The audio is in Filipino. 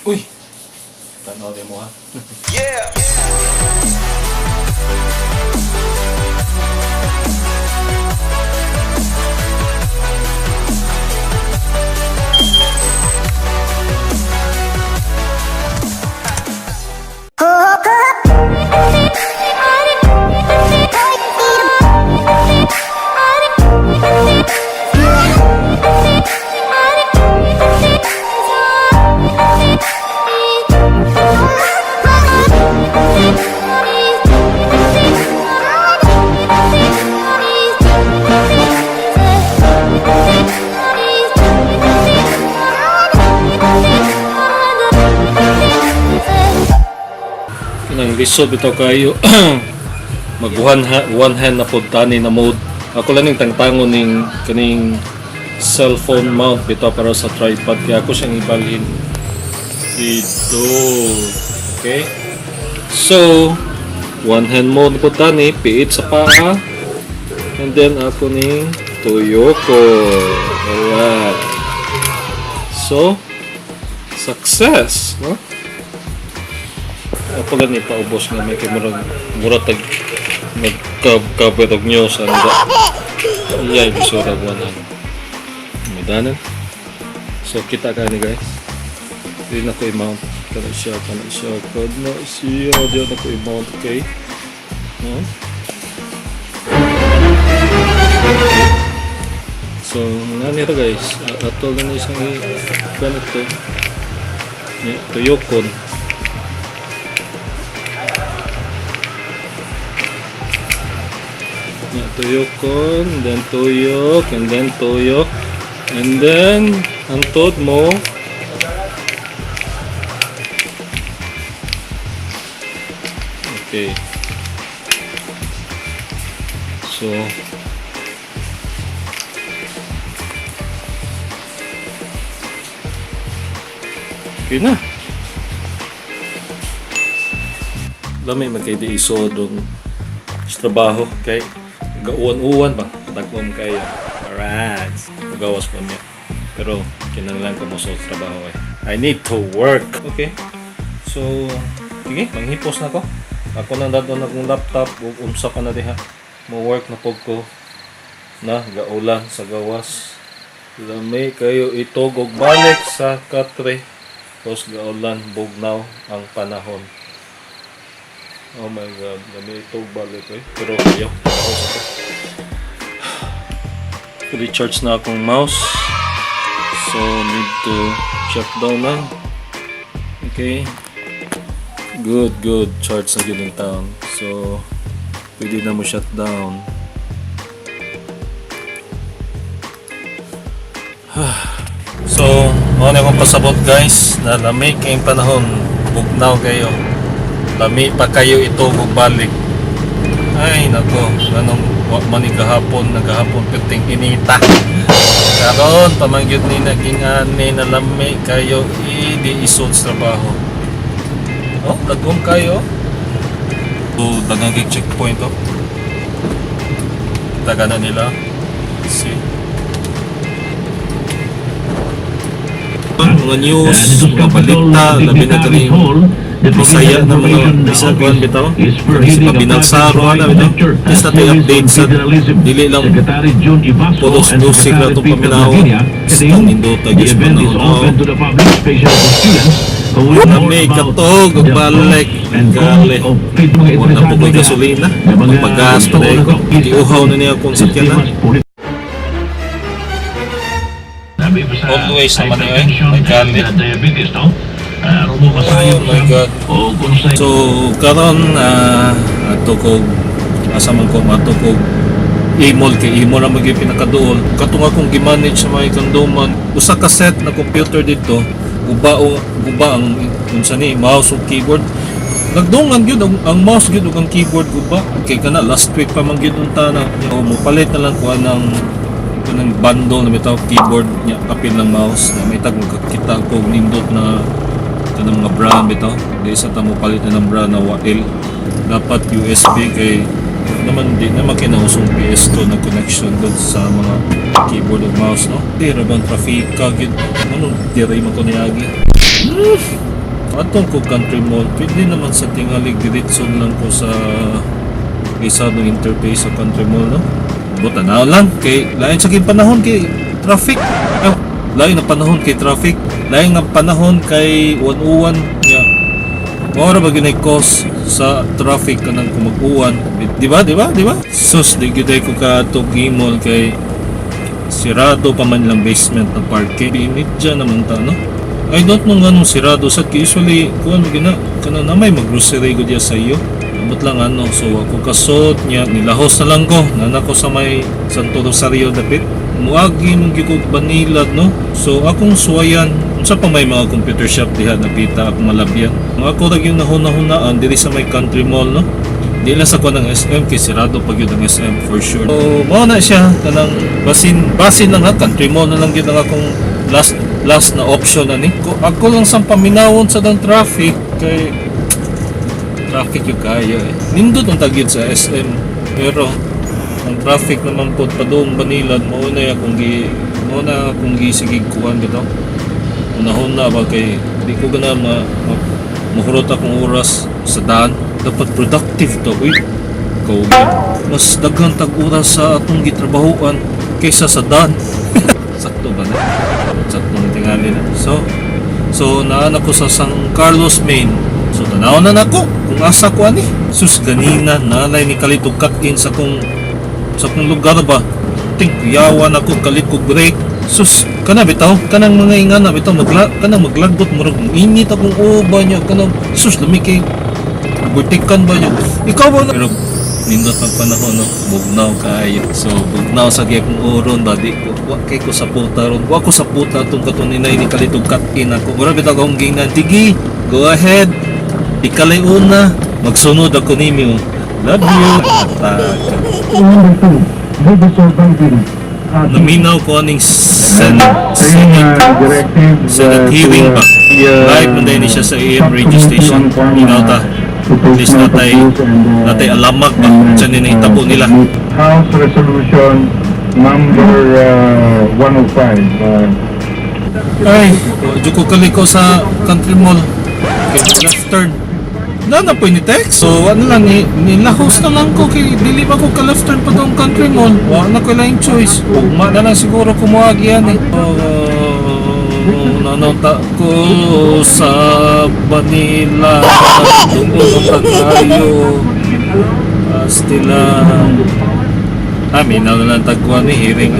Uy! Tanaw din mo ha. Yeah! Nang lisod bitaw kayo mag one hand na pod tani na mode. Ako lang ning tangtangon ning kaning cellphone mount bitaw para sa tripod kaya ako siyang ibalhin dito. Okay? So, one hand mode pod tani, piit sa paa. And then ako ning tuyo ko. Alright. So, success, no? Ako lang ipaubos nga may murag tag nagkabwet og news ang iyay bisura buwanan midanan. So kita ka ni guys, hindi na ko i-mount kana siya di na ko i-mount. Okay, no? So nga nito guys, ato lang isang ganito tuyokon. Tuyokon, then tuyok, and then tuyok, and then antod mo okay. So okay na. Dami magkaydi isodong sa trabaho kay gauwan-uwan ba? Patagpon kayo. Alright. Magawas po niya. Pero, kinanglan ko mo sa trabaho eh. I need to work. Okay. So, sige, manghipos na ko. Ako nang dadon akong laptop. Umsa ka na diha. Mo-work na po ko. Na, gaulan sa gawas. Lamay kayo itogog balik sa katre. Tapos gaulan, bugnaw ang panahon. Oh my god, dami ito balik eh. Pero ayaw, recharge na akong mouse. So, need to shut down na. Okay. Good. Charge na yun yung taon. So, pwede na mo shut down. So, mga na akong pasabot guys. Na lamig kayong panahon. Bugnaw kayo. Lami pa kayo ito magbalik. Ay nako, ganong manigahapon nagahapon perting inita. Karon pamangyud ni naging ani na lami kayo di isod sa trabaho. Oh, dagom kayo. So dagang checkpoint oh. Taga na nila. See. Mga news, mga balita, labi na kaning Bisaya na mga bisaguan bitaw. Kasi pabinagsaro na bitaw. Basta tayo update sa dili lang pulos dusig na itong paminaw. Sa Indota, Diyos pa na may katog, balik, gali. Huwag na po ko'y gasolina. Magpagas pa na ko. Iuhaw na niya kung sakyan na. Always naman yun eh. May gali. Oh my god. So karon ato ko asa man ko ato ko imol kay imol na magi pinakaduol katong akong gi-manage sa mga kanduman usa ka set na computer dito guba ang unsa ni mouse ug keyboard nagdungan gyud ang mouse gyud ug ang keyboard guba kay kana last week pa man gyud unta na mo palit na lang ko anang bundle na bitaw keyboard nya kapil ng mouse na may tag magkakita ko nindot na ng mga brand bitaw di sa tamo palitan ng brand na wail dapat USB kay naman di na makinausong PS2 na connection doon sa mga keyboard o mouse no di ra bang trafika gid ano di ra mo to niagi Atong ko country mall, pwede naman sa tingalig diretson lang ko sa isa ng interface sa country mall, no? Buta na lang, kay lain sa panahon kay traffic. Lain na panahon kay traffic. Lain nga panahon kay 101 niya. Mora ba ginay cause sa traffic kanang kumag-uwan. Di ba? Sus, di gyud ko ka to mall kay sirado pa man lang basement na parking. Imidya naman ta, no? I don't know nga nung sirado sa usually kuan mo gina kana na may mag-grocery gud ya sa iyo. Amot lang ano, so ako kasot niya nilahos na lang ko. Nana ko sa may Santo Rosario dapit. Muagi mong gikog banilad, no? So akong suwayan unsa pa may mga computer shop diha nakita ako malabyan. Mga ako ra yung nahuna-hunaan diri sa may country mall, no? Di lang sa ko ng SM kay sirado pag yun ang SM for sure. So mao na siya kanang basin lang ha, country mall na lang gyud ang akong last na option ani. Ako lang sa paminawon sa dang traffic kay traffic yung kaya eh. Nindot ang tagyod sa SM pero ang traffic naman po pa doon Banilad mauna akong gisigig kuhan bitaw. Una ba kay di ko gana mahurot akong oras sa daan. Dapat productive to uy. Mas daghan tag oras sa atong gitrabahoan kaysa sa daan. Sakto ba na? Sakto na tingali na. So naan ako sa San Carlos, Maine. So tanaw na nako kung asa ko ani. Sus ganina nalay ni kalito cut in sa kung lugar ba. Yawan ako kalit ko break. Sus kana bitaw kanang mga ingana bitaw kanang maglagot murag init akong uba niya kanang sus lami kay burtikan ba niya. Ikaw ba na pero nindot ang panahon no bugnaw kaayo. So bugnaw sa gyapon oron ba di ko wa kay ko sa puta ron. Wa ko sa puta tong katuninay ni kalito cut in ako. Mura bitaw akong gingnan tige. Go ahead. Ikalay una magsunod ako nimo. Love you. Naminaw ko aning Senate hearing ba? Live mo dahil siya sa AM radio station. Minaw ta. At least natay alamag ba? Diyan din itabo nila. House Resolution number 105. Ay, di ko kaliko sa country mall. Okay, left turn. Na po ni text. So ano lang nilahos na lang ko kay dili ba ko ka left turn pa tong country mall. Wa na ko lang choice. Ugma na lang siguro kumuagi yan eh. Nanota ko sa Manila. Tungkol pa tayo. Stila. Amin na lang tagkuhan ni hearing.